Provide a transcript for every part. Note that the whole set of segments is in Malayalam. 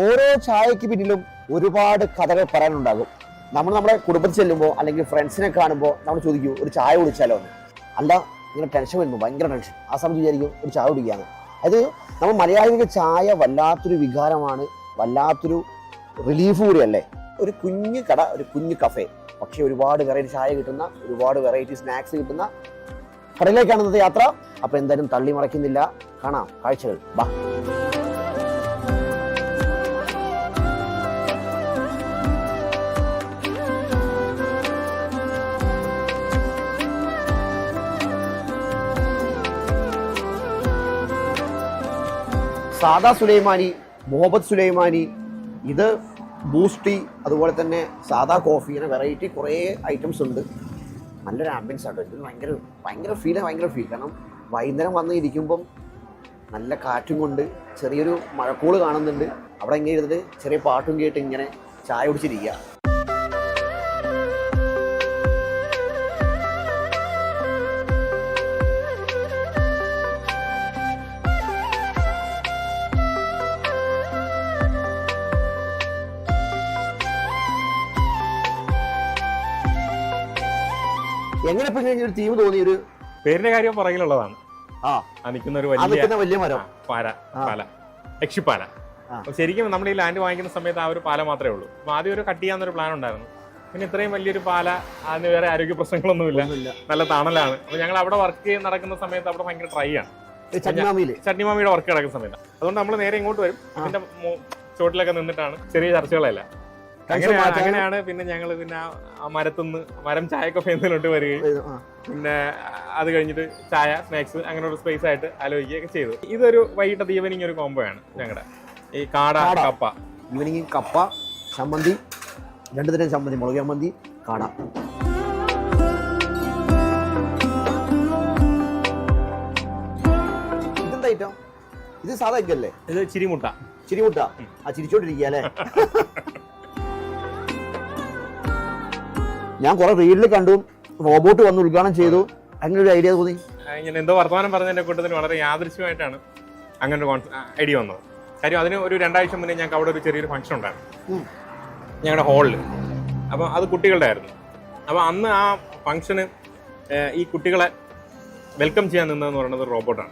ഓരോ ചായക്ക് പിന്നിലും ഒരുപാട് കഥകൾ പറയാനുണ്ടാകും. നമ്മുടെ കുടുംബത്തിൽ ചെല്ലുമ്പോൾ അല്ലെങ്കിൽ ഫ്രണ്ട്സിനെ കാണുമ്പോൾ നമ്മൾ ചോദിക്കും ഒരു ചായ കുടിച്ചാലോ എന്ന്. അല്ല, ഇങ്ങനെ ടെൻഷൻ വരുന്നു, ഭയങ്കര ടെൻഷൻ. ആ സമയത്ത് വിചാരിക്കും ഒരു ചായ കുടിക്കുകയാണ്. അത് നമ്മൾ മലയാളികൾക്ക് ചായ വല്ലാത്തൊരു വികാരമാണ്, വല്ലാത്തൊരു റിലീഫ് കൂടിയല്ലേ. ഒരു കുഞ്ഞു കട, ഒരു കുഞ്ഞു കഫേ, പക്ഷെ ഒരുപാട് വെറൈറ്റി ചായ കിട്ടുന്ന, ഒരുപാട് വെറൈറ്റി സ്നാക്സ് കിട്ടുന്ന കടയിലേക്കാണ് ഇന്നത്തെ യാത്ര. അപ്പൊ എന്തായാലും തള്ളി മറക്കുന്നില്ല, കാണാം കാഴ്ചകൾ. ബാ. സാദാ സുലൈമാനി, മുഹമ്മദ് സുലൈമാനി, ഇത് ബൂസ്റ്റി, അതുപോലെ തന്നെ സാദാ കോഫി, ഇങ്ങനെ വെറൈറ്റി കുറേ ഐറ്റംസ് ഉണ്ട്. നല്ലൊരു ആംബിയൻസ് ആണ്. ഇത് ഭയങ്കര ഫീൽ. കാരണം വൈകുന്നേരം വന്ന് ഇരിക്കുമ്പം നല്ല കാറ്റും കൊണ്ട് ചെറിയൊരു മഴക്കോള് കാണുന്നുണ്ട്. അവിടെ ഇങ്ങനെ ഇരുന്നിട്ട് ചെറിയ പാട്ടും കേട്ട് ഇങ്ങനെ ചായ കുടിച്ചിരിക്കുക. എങ്ങനെ ഒരു തീം തോന്നി? ഒരു പേരിന്റെ കാര്യം പുറകിലുള്ളതാണ്. നിൽക്കുന്ന ഒരു വലിയ മരം, പാല, യക്ഷിപ്പാല. ശരിക്കും നമ്മൾ ഈ ലാൻഡ് വാങ്ങിക്കുന്ന സമയത്ത് ആ ഒരു പാല മാത്രമേ ഉള്ളൂ. അപ്പൊ ആദ്യം ഒരു കട്ട് ചെയ്യാന്നൊരു പ്ലാൻ ഉണ്ടായിരുന്നു. പിന്നെ ഇത്രയും വലിയൊരു പാല, അതിന് വേറെ ആരോഗ്യ പ്രശ്നങ്ങളൊന്നുമില്ല, നല്ല തണലാണ്. അപ്പൊ ഞങ്ങൾ അവിടെ വർക്ക് നടക്കുന്ന സമയത്ത് അവിടെ ഭയങ്കര ട്രൈ ആണ്, ചട്നിമാമിയുടെ വർക്ക് നടക്കുന്ന സമയത്ത്. അതുകൊണ്ട് നമ്മൾ നേരെ ഇങ്ങോട്ട് വരും, അതിന്റെ ചോട്ടിലൊക്കെ നിന്നിട്ടാണ് ചെറിയ ചർച്ചകളല്ല. അങ്ങനെയാണ് പിന്നെ ഞങ്ങൾ പിന്നെ ആ മരം ചായ കഫേ എന്നിലോട്ട് വരികയും പിന്നെ അത് കഴിഞ്ഞിട്ട് ചായ, സ്നാക്സ്, അങ്ങനെ ഒരു സ്പേസ് ആയിട്ട് ആലോചിക്കുകയൊക്കെ ചെയ്തു. ഇതൊരു വൈകിട്ടത്തെ ഈവനിങ് ഒരു കോംബോ ആണ് ഞങ്ങളുടെ. ഈ കാട, കപ്പ. ഈവനിങ് കപ്പ, ചമ്മന്തി, 2 തരം ചമ്മന്തി, മുളക് ചമ്മന്തി, കാട. ഇതെന്താ ഐറ്റം? ഇത് സാധാ എഗ്ഗല്ലേ? ഇത് ചിരിമുട്ട. ആ ചിരിച്ചോണ്ടിരിക്കുക അല്ലേ? ഞാൻ കുറെ റീലിൽ കണ്ടു, റോബോട്ട് വന്ന് ഉദ്ഘാടനം ചെയ്തു. അങ്ങനെ ഒരു ഐഡിയ തോന്നി? ഇങ്ങനെ എന്തോ വർത്തമാനം പറഞ്ഞതിന്റെ കൂട്ടത്തിൽ വളരെ യാദൃശ്യമായിട്ടാണ് അങ്ങനെ ഒരു ഐഡിയ വന്നത്. കാര്യം അതിന് ഒരു 2 ആഴ്ച മുന്നേ ഞങ്ങൾക്ക് അവിടെ ഒരു ചെറിയൊരു ഫംഗ്ഷൻ ഉണ്ടായിരുന്നു ഞങ്ങളുടെ ഹാളിൽ. അപ്പം അത് കുട്ടികളുടെ ആയിരുന്നു. അപ്പം അന്ന് ആ ഫംഗ്ഷന് ഈ കുട്ടികളെ വെൽക്കം ചെയ്യാൻ നിന്നതെന്ന് പറയുന്നത് റോബോട്ടാണ്.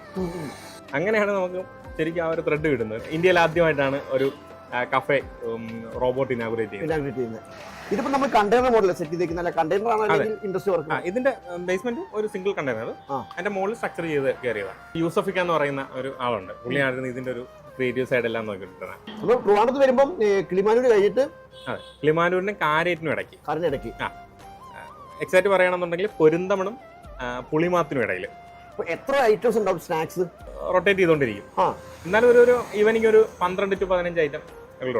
അങ്ങനെയാണ് നമുക്ക് ശരിക്കും ആ ഒരു ത്രെഡ് കിട്ടുന്നത്. ഇന്ത്യയിൽ ആദ്യമായിട്ടാണ് ഒരു കഫേ റോബോട്ട് ഇനാഗുറേറ്റ് ചെയ്യുന്നത്. ഇതിപ്പോ നമ്മൾ കണ്ടെയ്നർ മോഡൽ സെറ്റ് ചെയ്തിരിക്കുന്ന കണ്ടെയ്നർ ആണ് ഇൻഡസ്ട്രി വർക്ക്. ഇതിന്റെ ബേസ്മെന്റ് ഒരു സിംഗിൾ കണ്ടെയ്നർ, അതിന്റെ മുകളിൽ സ്ട്രക്ചർ ചെയ്ത് കയറിയതാണ്. യൂസഫിക്ക എന്ന് പറയുന്ന ഒരു ആളുണ്ട്, പുള്ളിയാണ് ഇതിന്റെ ഒരു ക്രിയേറ്റീവ് സൈഡ് എല്ലാം നോക്കിയിട്ടാണ്. അപ്പോൾ ട്രിവാൻഡ്രത്ത് വരുമ്പോൾ കിളിമാനൂർ കഴിഞ്ഞിട്ട്, അതെ, കിളിമാനൂരിനും കാരേറ്റിനും ഇടയ്ക്ക് എക്സാക്ട് പറയുകയാണെന്നുണ്ടെങ്കിൽ പൊരുന്തമണും പുളിമാത്തിനും ഇടയിൽ. എത്ര ഐറ്റംസ് ഉണ്ടാവും സ്നാക്സ്? റൊട്ടേറ്റ് ചെയ്തോണ്ടിരിക്കും. എന്നാലും ഒരു ഈവനിങ് ഒരു 12 to 15 ഐറ്റം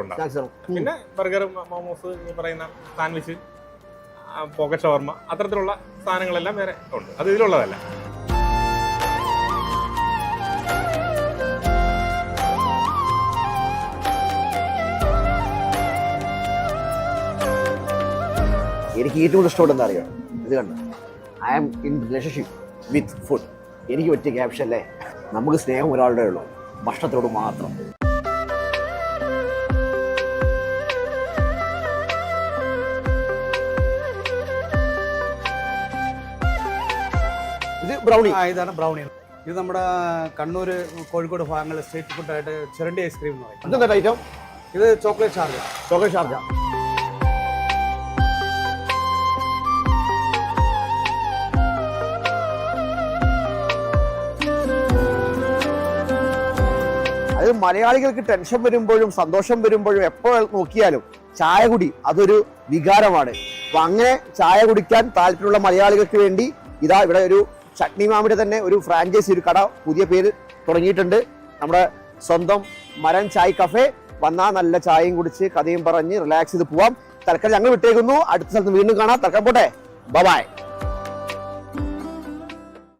ഉണ്ടാവും. പിന്നെ ബർഗർ, മോമോസ്, ഈ പറയുന്ന സാൻഡ്വിച്ച്, പോക്കറ്റ് ഷവർമ, അത്തരത്തിലുള്ള സാധനങ്ങളെല്ലാം വേറെ ഉണ്ട്. അത് ഇതിലുള്ളതല്ല. എനിക്ക് ഏറ്റവും ഇഷ്ടപ്പെട്ട എന്താ അറിയാം? ഇത് കണ്ടു, I am in relationship with food. എനിക്ക് പറ്റിയ ക്യാപ്ഷൻ അല്ലേ? നമുക്ക് സ്നേഹം ഒരാളുടെ ഉള്ളൂ, ഭക്ഷണത്തോട് മാത്രം. ഇത് ബ്രൗണി. ഇതാണ് ബ്രൗണി. ഇത് നമ്മുടെ കണ്ണൂർ, കോഴിക്കോട് ഭാഗങ്ങളിലെ സ്ട്രീറ്റ് ഫുഡായിട്ട് ചിരണ്ടി ഐസ്ക്രീം എന്ന് പറയും. ഇതെന്താ ഐറ്റം? ഇത് ചോക്ലേറ്റ് ഷാർജ. അത് മലയാളികൾക്ക് ടെൻഷൻ വരുമ്പോഴും സന്തോഷം വരുമ്പോഴും എപ്പോൾ നോക്കിയാലും ചായ കുടി അതൊരു വികാരമാണ്. അപ്പൊ അങ്ങനെ ചായ കുടിക്കാൻ താല്പര്യമുള്ള മലയാളികൾക്ക് വേണ്ടി ഇതാ ഇവിടെ ഒരു ചട്നിമാമിയുടെ തന്നെ ഒരു ഫ്രാഞ്ചൈസി, ഒരു കട, പുതിയ പേര് തുടങ്ങിയിട്ടുണ്ട്. നമ്മുടെ സ്വന്തം മരം ചായ് കഫേ. വന്നാൽ നല്ല ചായയും കുടിച്ച് കഥയും പറഞ്ഞ് റിലാക്സ് ചെയ്ത് പോവാം. തൽക്കാലം ഞങ്ങൾ വിട്ടേക്കുന്നു. അടുത്ത സ്ഥലത്ത് വീണ്ടും കാണാം. തൽക്കാലം പോട്ടെ. ബൈ.